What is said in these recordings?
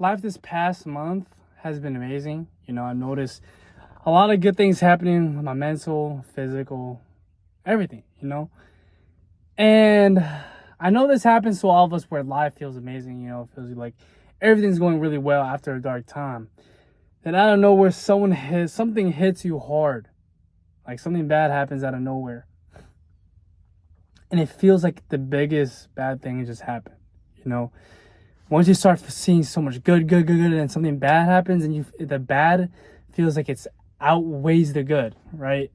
life this past month has been amazing. I've noticed a lot of good things happening with my mental, physical, everything, And I know this happens to all of us where life feels amazing, it feels like everything's going really well after a dark time. Then I don't know where something hits you hard. Like something bad happens out of nowhere. And it feels like the biggest bad thing just happened, you know? Once you start seeing so much good, and something bad happens, and the bad feels like it's outweighs the good, right?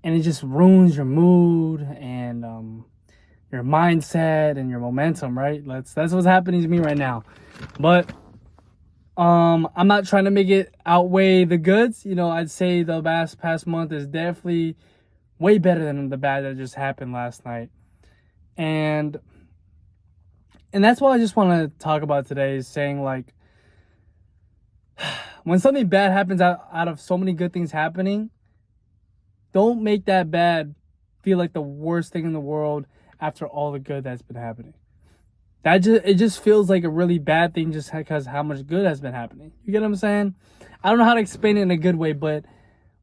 And it just ruins your mood and your mindset and your momentum, right? That's what's happening to me right now. But I'm not trying to make it outweigh the goods. I'd say the past month is definitely way better than the bad that just happened last night. And that's what I just want to talk about today, is saying, like, when something bad happens out of so many good things happening, don't make that bad feel like the worst thing in the world after all the good that's been happening. It just feels like a really bad thing just because how much good has been happening. You get what I'm saying? I don't know how to explain it in a good way, but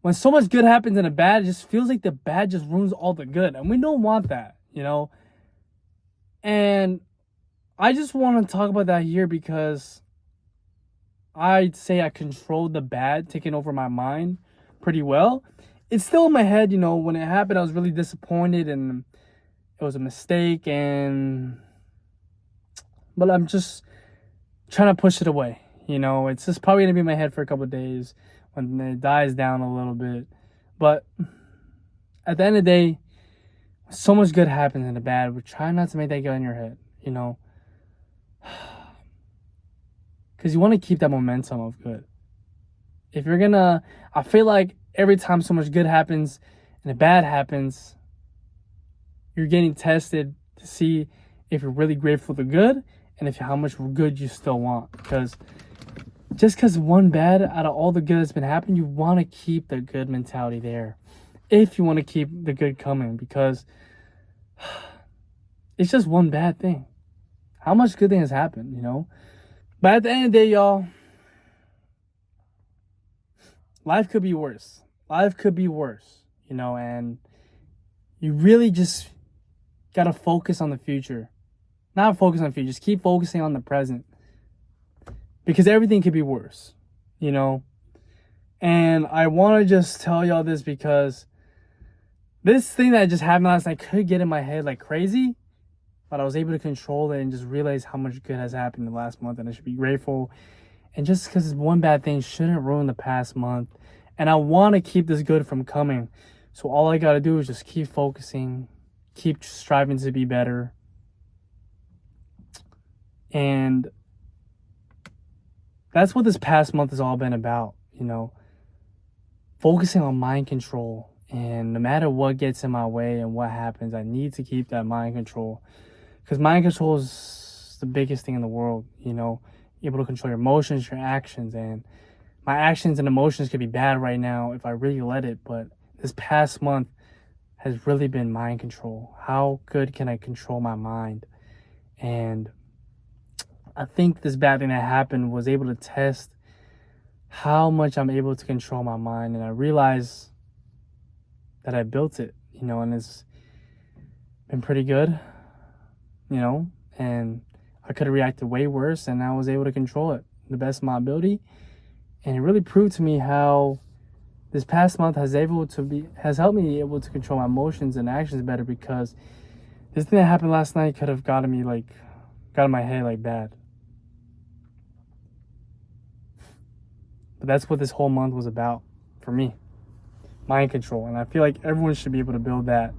when so much good happens in a bad, it just feels like the bad just ruins all the good. And we don't want that, And I just want to talk about that here because I'd say I controlled the bad taking over my mind pretty well. It's still in my head, when it happened, I was really disappointed and it was a mistake, but I'm just trying to push it away. It's just probably going to be in my head for a couple of days when it dies down a little bit. But at the end of the day, so much good happens in the bad. We try not to make that go in your head, because you want to keep that momentum of good. If you're gonna, I feel like every time so much good happens and a bad happens, you're getting tested to see if you're really grateful for the good and how much good you still want. Because just because one bad out of all the good that's been happening, you want to keep the good mentality there. If you want to keep the good coming, because it's just one bad thing. How much good thing has happened, But at the end of the day, y'all, life could be worse. Life could be worse, and you really just got to focus on the future. Not focus on the future, just keep focusing on the present. Because everything could be worse, And I want to just tell y'all this because this thing that just happened last night could get in my head like crazy, but I was able to control it and just realize how much good has happened in the last month, and I should be grateful. And just because one bad thing shouldn't ruin the past month. And I want to keep this good from coming. So all I got to do is just keep focusing, keep striving to be better. And that's what this past month has all been about, focusing on mind control. And no matter what gets in my way and what happens, I need to keep that mind control. Because mind control is the biggest thing in the world, able to control your emotions, your actions. And my actions and emotions could be bad right now if I really let it. But this past month has really been mind control. How good can I control my mind? And I think this bad thing that happened was able to test how much I'm able to control my mind. And I realized that I built it, and it's been pretty good, and I could have reacted way worse, and I was able to control it the best of my ability. And it really proved to me how this past month has helped me able to control my emotions and actions better, because this thing that happened last night could have got in my head like bad. But that's what this whole month was about for me. Mind control. And I feel like everyone should be able to build that.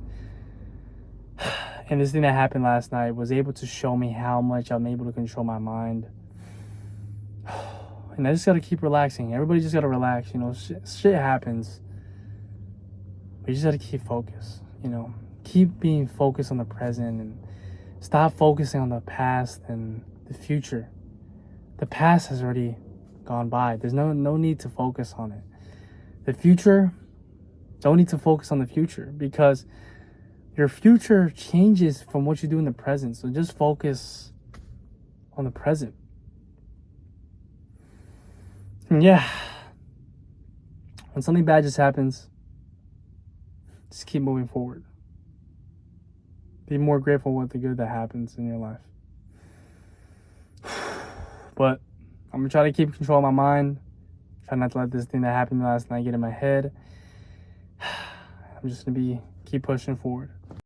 And this thing that happened last night was able to show me how much I'm able to control my mind. And I just got to keep relaxing. Everybody just got to relax. Shit happens. But you just got to keep focused. Keep being focused on the present and stop focusing on the past and the future. The past has already gone by. There's no need to focus on it. The future, don't need to focus on the future, because your future changes from what you do in the present. So just focus on the present. Yeah, when something bad just happens, just keep moving forward. Be more grateful with the good that happens in your life. But I'm gonna try to keep control of my mind. Try not to let this thing that happened to me last night get in my head. I'm just gonna keep pushing forward.